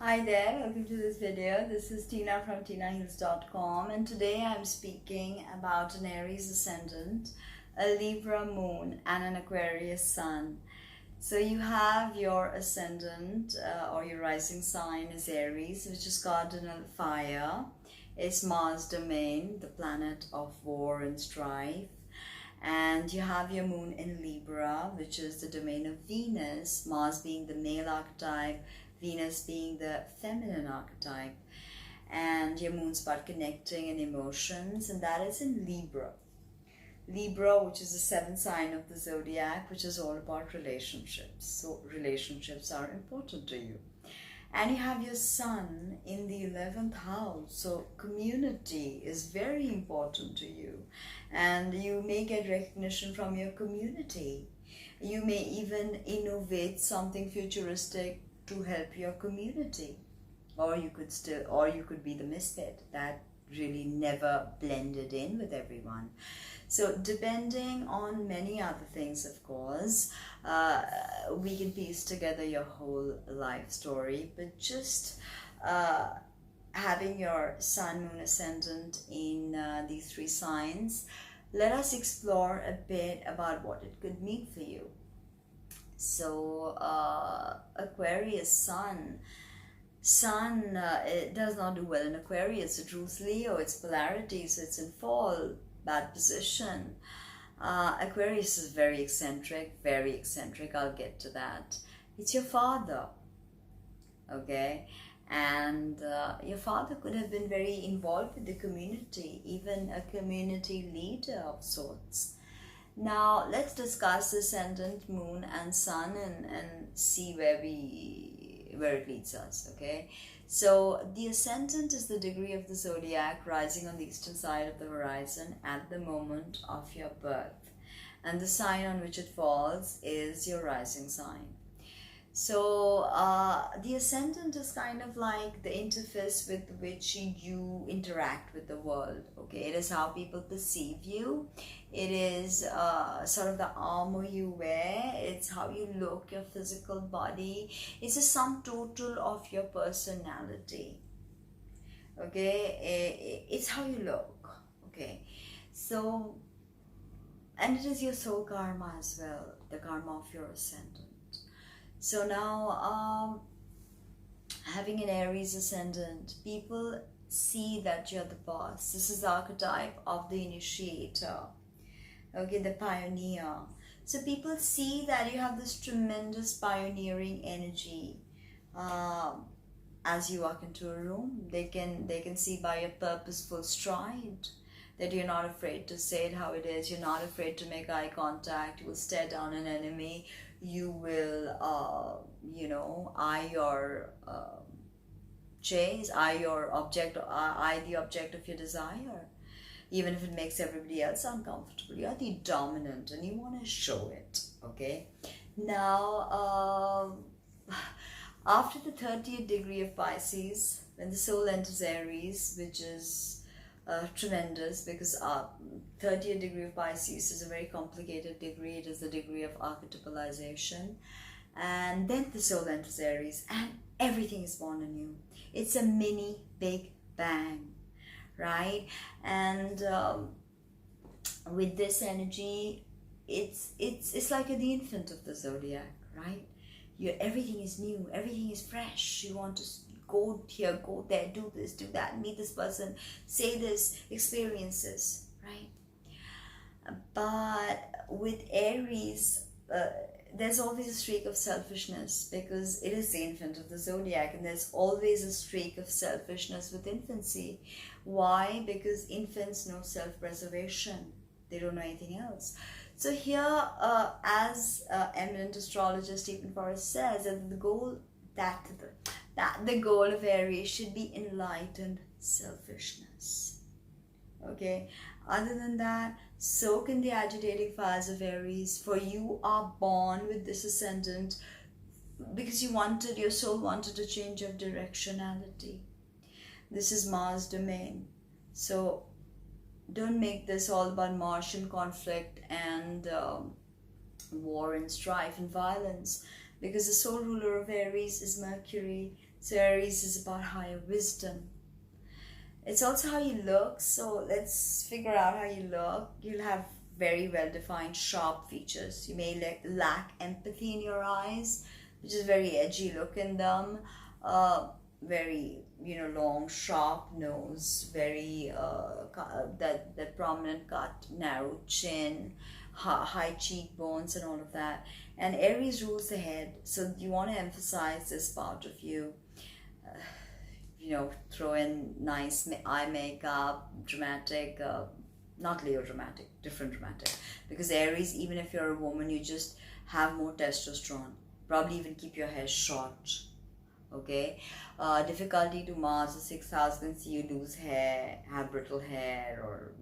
Hi there, welcome to this video. This is Tina from tinahills.com, and today I'm speaking about an Aries ascendant, a Libra moon, and an Aquarius sun. So you have your ascendant or your rising sign is Aries, which is cardinal fire. It's Mars domain, the planet of war and strife. And you have your moon in Libra, which is the domain of Venus, Mars being the male archetype, Venus being the feminine archetype. And your moon's about connecting and emotions, and that is in Libra. Libra, which is the seventh sign of the zodiac, which is all about relationships. So relationships are important to you. And you have your sun in the 11th house, so community is very important to you, and you may get recognition from your community. You may even innovate something futuristic to help your community, or you could be the misfit that really never blended in with everyone. So depending on many other things, of course, we can piece together your whole life story, but just having your sun, moon, ascendant in these three signs, let us explore a bit about what it could mean for you. So Aquarius sun, it does not do well in Aquarius. It rules Leo, it's polarity, so it's in fall, bad position. Aquarius is very eccentric, I'll get to that. It's your father, okay? And your father could have been very involved with the community, even a community leader of sorts. Now let's discuss ascendant, moon and sun and see where it leads us, okay? So the ascendant is the degree of the zodiac rising on the eastern side of the horizon at the moment of your birth. And the sign on which it falls is your rising sign. So the ascendant is kind of like the interface with which you interact with the world, okay? It is how people perceive you. It is sort of the armor you wear. It's how you look, your physical body. It's a sum total of your personality, okay? It's how you look, okay? So, and it is your soul karma as well, the karma of your ascendant. So now, having an Aries ascendant, people see that you're the boss. This is the archetype of the initiator, okay, the pioneer. So people see that you have this tremendous pioneering energy. As you walk into a room, they can see by your purposeful stride that you're not afraid to say it how it is. You're not afraid to make eye contact. You will stare down an enemy. You will, eye your chase, eye your object, eye the object of your desire, even if it makes everybody else uncomfortable. You're the dominant, and you want to show it. Okay. Now, after the 30th degree of Pisces, when the soul enters Aries, which is tremendous, because 30th degree of Pisces is a very complicated degree. It is the degree of archetypalization. And then the soul enters Aries and everything is born anew. It's a mini big bang, right? And with this energy, it's like you're the infant of the zodiac, right? Everything is new, everything is fresh. You want to go here, go there, do this, do that, meet this person, say this, experiences, right? But with Aries, there's always a streak of selfishness, because it is the infant of the zodiac, and there's always a streak of selfishness with infancy. Why? Because infants know self-preservation. They don't know anything else. So here, as eminent astrologer Stephen Forrest says, that the goal of Aries should be enlightened selfishness. Okay. Other than that, soak in the agitating fires of Aries, for you are born with this ascendant because your soul wanted to change of directionality. This is Mars domain. So don't make this all about Martian conflict and war and strife and violence, because the soul ruler of Aries is Mercury, So Aries is about higher wisdom. It's also how you look. So let's figure out how you look. You'll have very well defined sharp features. You may lack empathy in your eyes, which is very edgy look in them. Very, long sharp nose, very that prominent cut, narrow chin, high cheekbones, and all of that. And Aries rules the head, so you want to emphasize this part of you. Throw in nice eye makeup, dramatic, not Leo dramatic, different dramatic. Because Aries, even if you're a woman, you just have more testosterone. Probably even keep your hair short. Okay. Difficulty to Mars, the 6th house can see you lose hair, have brittle hair, or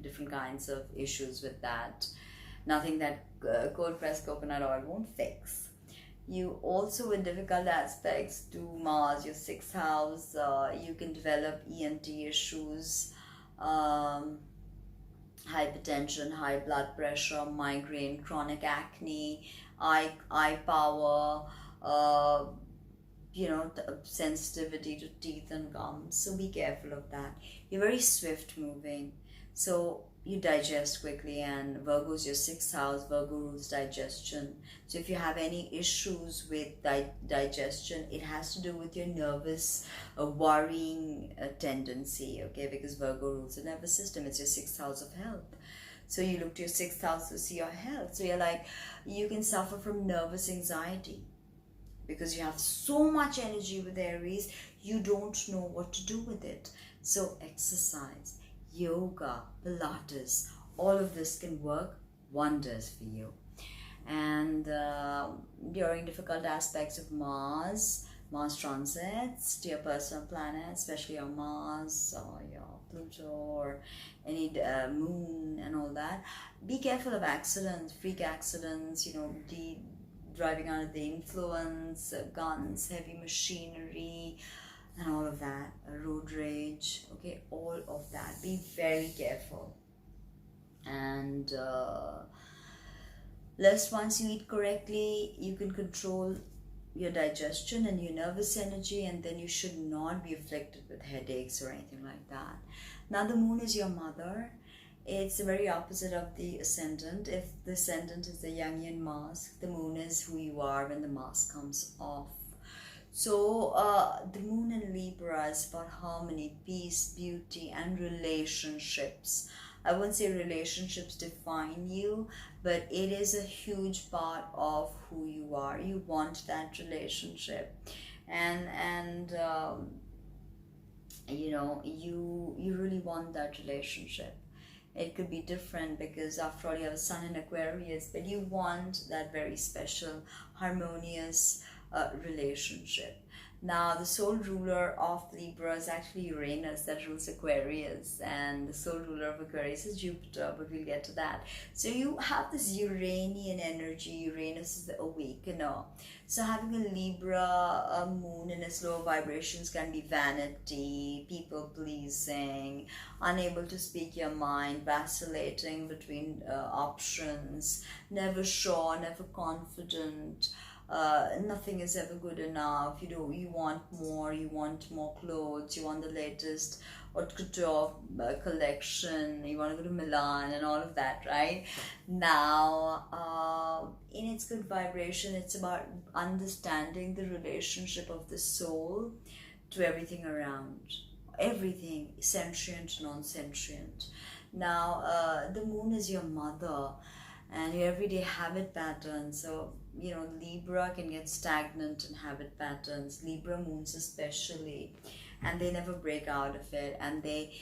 different kinds of issues with that. Nothing that cold pressed coconut oil won't fix. You also, with difficult aspects to Mars, your 6th house, you can develop ENT issues, hypertension, high blood pressure, migraine, chronic acne, eye power, sensitivity to teeth and gums. So be careful of that. You're very swift moving, so you digest quickly, and Virgo is your 6th house. Virgo rules digestion. So if you have any issues with digestion, it has to do with your nervous, worrying tendency, okay? Because Virgo rules the nervous system. It's your 6th house of health. So you look to your 6th house to see your health. So you can suffer from nervous anxiety because you have so much energy with Aries, you don't know what to do with it. So exercise, yoga, Pilates, all of this can work wonders for you. And during difficult aspects of Mars transits to your personal planet, especially your Mars or your Pluto or any moon and all that, be careful of accidents, freak accidents, driving under the influence, guns, heavy machinery, and all of that, road rage, okay, all of that. Be very careful. And lest once you eat correctly, you can control your digestion and your nervous energy, and then you should not be afflicted with headaches or anything like that. Now the moon is your mother. It's the very opposite of the ascendant. If the ascendant is the Jungian mask, the moon is who you are when the mask comes off. So the moon in Libra is about harmony, peace, beauty, and relationships. I wouldn't say relationships define you, but it is a huge part of who you are. You want that relationship, and you really want that relationship. It could be different because after all you have a sun in Aquarius, but you want that very special, harmonious relationship. Now the sole ruler of Libra is actually Uranus, that rules Aquarius, and the sole ruler of Aquarius is Jupiter, but we'll get to that. So you have this Uranian energy. Uranus is the awakener. So having a Libra moon in its lower vibrations can be vanity, people pleasing, unable to speak your mind, vacillating between options, never sure, never confident. Nothing is ever good enough. You want more clothes, you want the latest haute couture collection, you want to go to Milan and all of that, right? Now in its good vibration, it's about understanding the relationship of the soul to everything around, everything sentient, non-sentient. Now the moon is your mother and your everyday habit patterns. So Libra can get stagnant in habit patterns, Libra moons especially, and they never break out of it, and they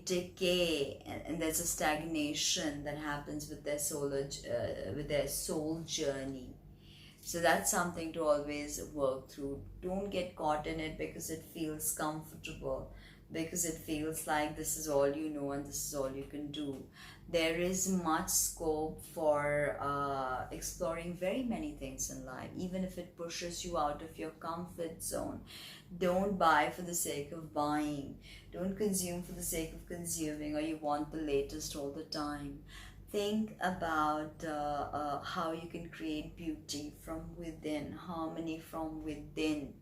decay, and there's a stagnation that happens with their soul journey. So that's something to always work through. Don't get caught in it because it feels comfortable, because it feels like this is all you know and this is all you can do. There is much scope for exploring very many things in life, even if it pushes you out of your comfort zone. Don't buy for the sake of buying. Don't consume for the sake of consuming, or you want the latest all the time. Think about how you can create beauty from within, harmony from within.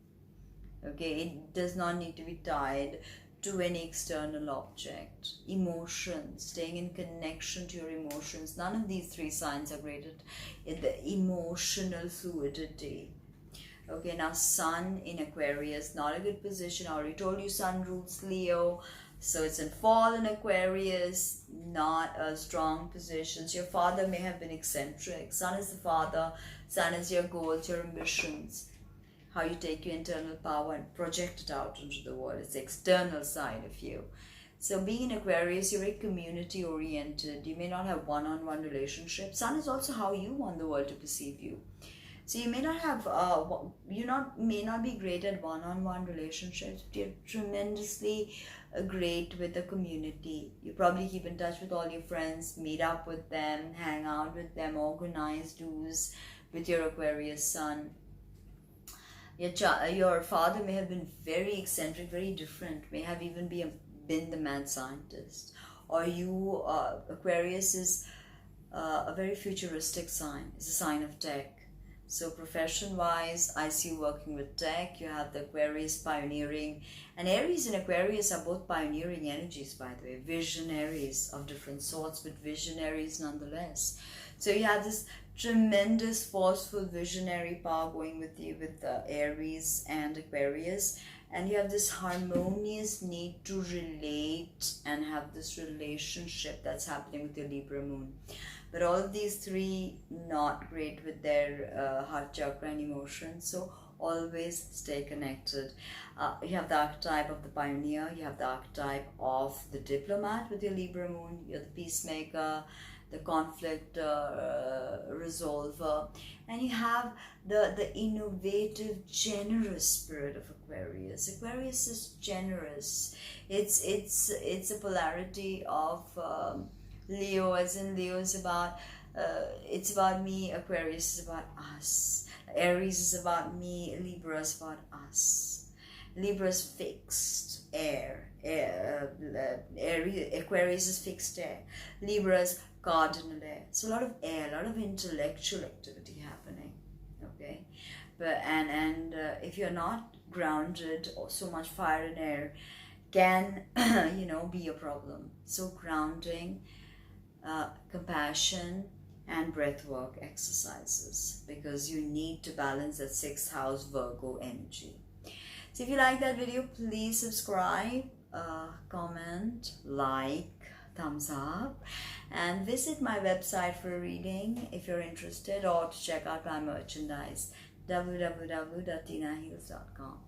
Okay, it does not need to be tied to any external object. Emotions, staying in connection to your emotions. None of these three signs are great at the emotional fluidity. Okay, now Sun in Aquarius, not a good position. I already told you Sun rules Leo. So it's in fall in Aquarius, not a strong position. So your father may have been eccentric. Sun is the father. Sun is your goals, your ambitions. How you take your internal power and project it out into the world. It's the external side of you. So being in Aquarius, you're very community oriented. You may not have one-on-one relationships. Sun is also how you want the world to perceive you. So you may not have, may not be great at one-on-one relationships, but you're tremendously great with the community. You probably keep in touch with all your friends, meet up with them, hang out with them, organize do's with your Aquarius Sun. Your father may have been very eccentric, very different, may have even been the mad scientist. Or you, Aquarius is a very futuristic sign. It's a sign of tech. So profession-wise, I see you working with tech. You have the Aquarius pioneering. And Aries and Aquarius are both pioneering energies, by the way. Visionaries of different sorts, but visionaries nonetheless. So you have this tremendous, forceful, visionary power going with you with Aries and Aquarius. And you have this harmonious need to relate and have this relationship that's happening with your Libra moon. But all of these three not great with their heart chakra and emotions. So always stay connected. You have the archetype of the pioneer. You have the archetype of the diplomat with your Libra moon. You're the peacemaker, the conflict resolver. And you have the innovative, generous spirit of Aquarius. Aquarius is generous. It's a polarity of Leo, as in Leo is about it's about me, Aquarius is about us, Aries is about me, Libra is about us. Libra is fixed air, Aquarius is fixed air, Libra is cardinal air. So a lot of air, a lot of intellectual activity happening. Okay, but and if you're not grounded, or so much fire and air can be a problem. So grounding, compassion and breath work exercises, because you need to balance that 6th house Virgo energy. So if you like that video, please subscribe, comment, like, thumbs up, and visit my website for a reading if you're interested, or to check out my merchandise, www.tinaheals.com.